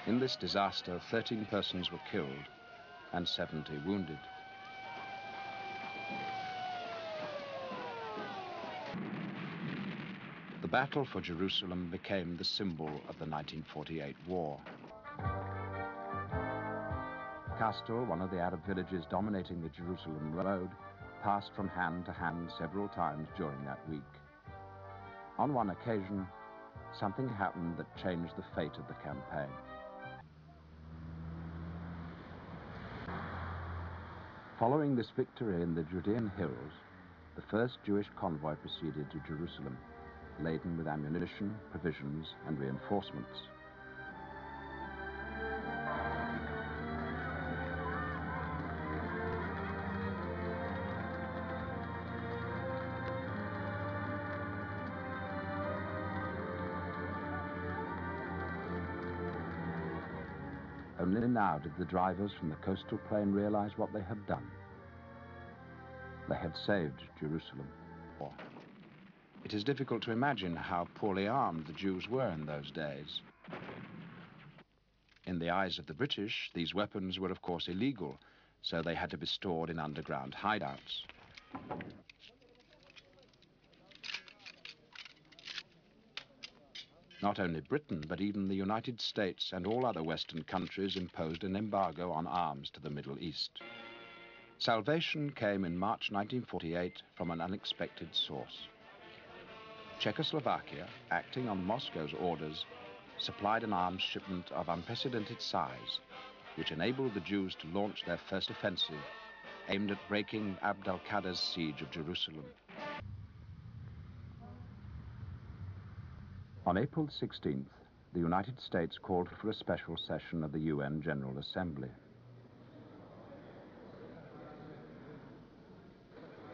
In this disaster, 13 persons were killed and 70 wounded. The battle for Jerusalem became the symbol of the 1948 war. Castle, one of the Arab villages dominating the Jerusalem road, passed from hand to hand several times during that week. On one occasion, something happened that changed the fate of the campaign. Following this victory in the Judean hills, the first Jewish convoy proceeded to Jerusalem, laden with ammunition, provisions, and reinforcements. Only now did the drivers from the coastal plain realize what they had done. They had saved Jerusalem. It is difficult to imagine how poorly armed the Jews were in those days. In the eyes of the British, these weapons were of course illegal, so they had to be stored in underground hideouts. Not only Britain, but even the United States and all other Western countries imposed an embargo on arms to the Middle East. Salvation came in March 1948 from an unexpected source. Czechoslovakia, acting on Moscow's orders, supplied an arms shipment of unprecedented size, which enabled the Jews to launch their first offensive, aimed at breaking Abd al-Qadir's siege of Jerusalem. On April 16th, the United States called for a special session of the UN General Assembly.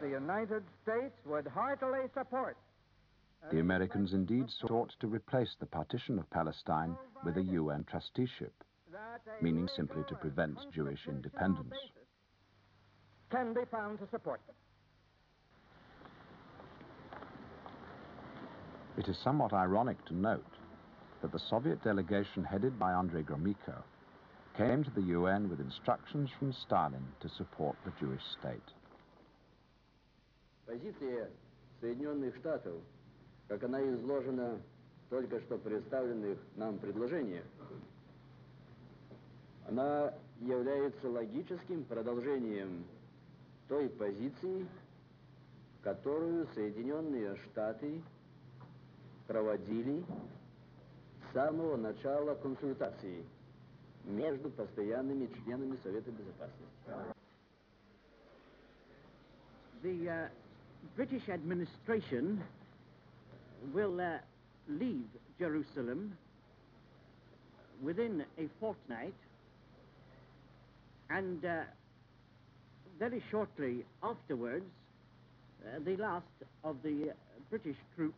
The United States would heartily support. The Americans indeed sought to replace the partition of Palestine with a UN trusteeship, meaning simply to prevent Jewish independence. Can be found to support them. It is somewhat ironic to note that the Soviet delegation headed by Andrei Gromyko came to the UN with instructions from Stalin to support the Jewish state. Позиция Соединенных Штатов, как она изложена в только что представленных нам предложениях, она является логическим продолжением той позиции, которую Соединенные Штаты проводили с самого начала консультаций между постоянными членами Совета Безопасности. The British administration will leave Jerusalem within a fortnight, and very shortly afterwards, the last of the British troops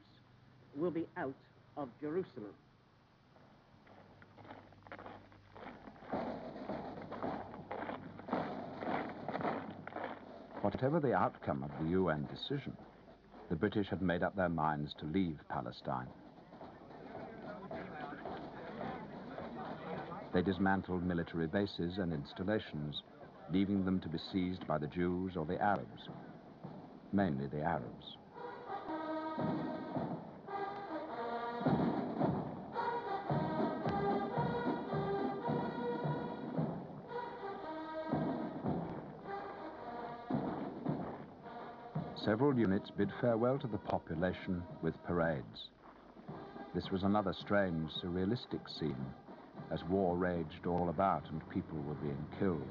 will be out of Jerusalem. Whatever the outcome of the UN decision, the British had made up their minds to leave Palestine. They dismantled military bases and installations, leaving them to be seized by the Jews or the Arabs, mainly the Arabs. Several units bid farewell to the population with parades. This was another strange, surrealistic scene, as war raged all about and people were being killed.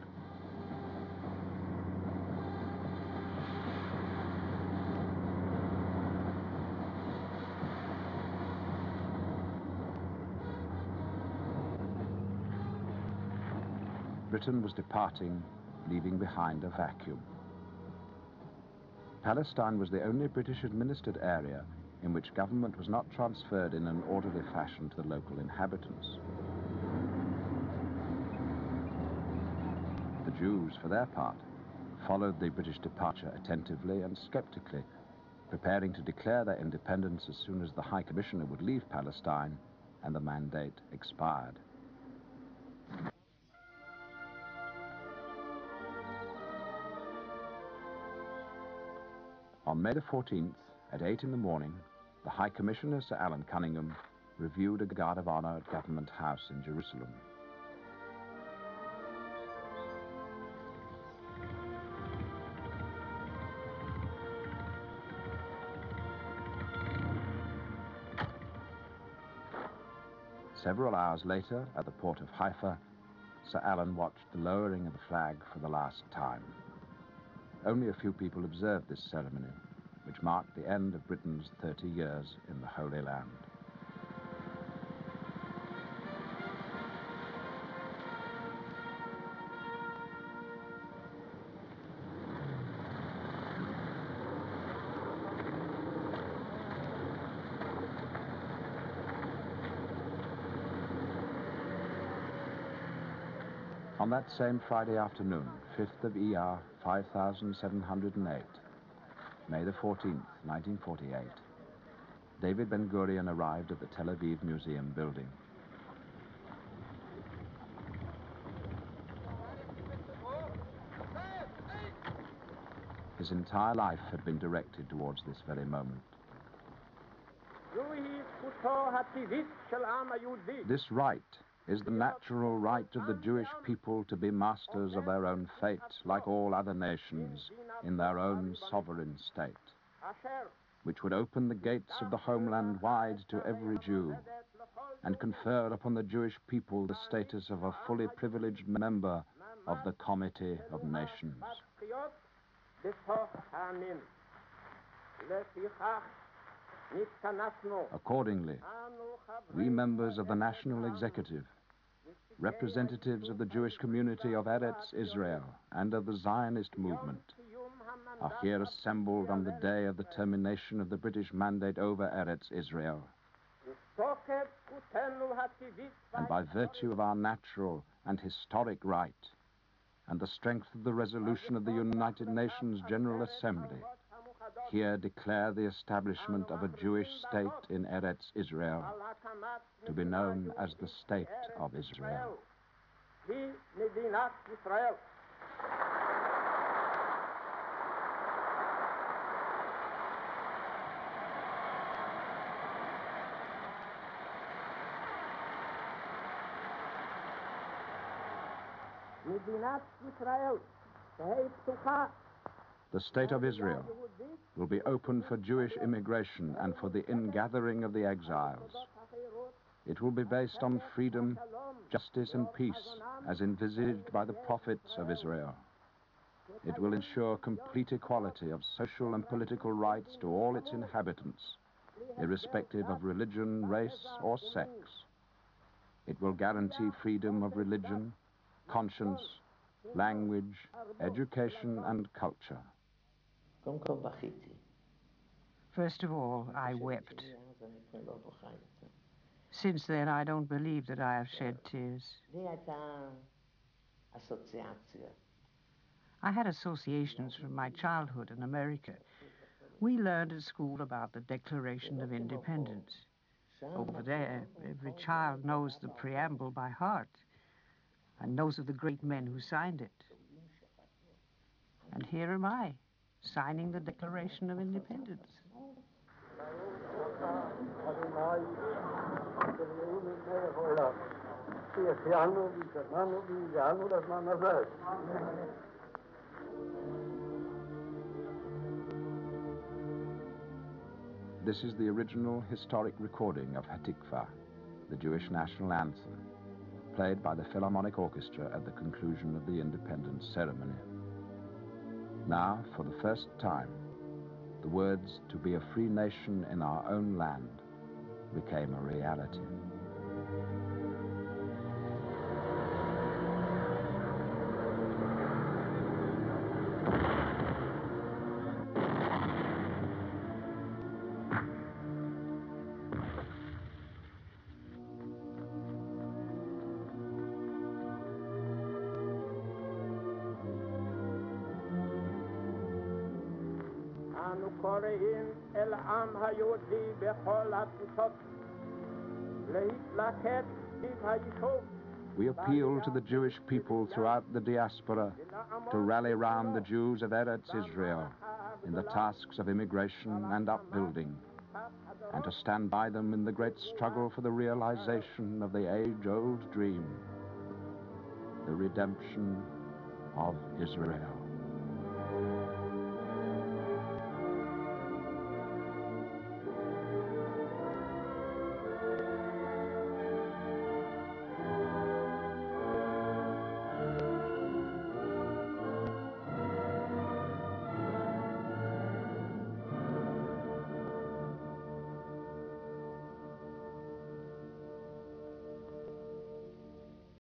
Britain was departing, leaving behind a vacuum. Palestine was the only British-administered area in which government was not transferred in an orderly fashion to the local inhabitants. The Jews, for their part, followed the British departure attentively and skeptically, preparing to declare their independence as soon as the High Commissioner would leave Palestine and the mandate expired. On May the 14th, at 8 in the morning, the High Commissioner, Sir Alan Cunningham, reviewed a guard of honor at Government House in Jerusalem. Several hours later, at the port of Haifa, Sir Alan watched the lowering of the flag for the last time. Only a few people observed this ceremony, which marked the end of Britain's 30 years in the Holy Land. On that same Friday afternoon, 5th of ER 5708, May the 14th, 1948, David Ben-Gurion arrived at the Tel Aviv Museum building. His entire life had been directed towards this very moment. This right is the natural right of the Jewish people to be masters of their own fate, like all other nations, in their own sovereign state, which would open the gates of the homeland wide to every Jew and confer upon the Jewish people the status of a fully privileged member of the Committee of Nations. Accordingly, we members of the National Executive, representatives of the Jewish community of Eretz Israel and of the Zionist movement, are here assembled on the day of the termination of the British mandate over Eretz Israel. And by virtue of our natural and historic right, and the strength of the resolution of the United Nations General Assembly, here declare the establishment of a Jewish state in Eretz Israel, to be known as the State of Israel. The State of Israel will be open for Jewish immigration and for the ingathering of the exiles. It will be based on freedom, justice, and peace, as envisaged by the prophets of Israel. It will ensure complete equality of social and political rights to all its inhabitants, irrespective of religion, race, or sex. It will guarantee freedom of religion, conscience, language, education, and culture. First of all, I wept. Since then, I don't believe that I have shed tears. I had associations from my childhood in America. We learned at school about the Declaration of Independence. Over there, every child knows the preamble by heart and knows of the great men who signed it. And here am I, signing the Declaration of Independence. This is the original historic recording of Hatikva, the Jewish national anthem, played by the Philharmonic Orchestra at the conclusion of the independence ceremony. Now, for the first time, the words "to be a free nation in our own land" became a reality. We appeal to the Jewish people throughout the diaspora to rally round the Jews of Eretz Israel in the tasks of immigration and upbuilding, and to stand by them in the great struggle for the realization of the age-old dream, the redemption of Israel.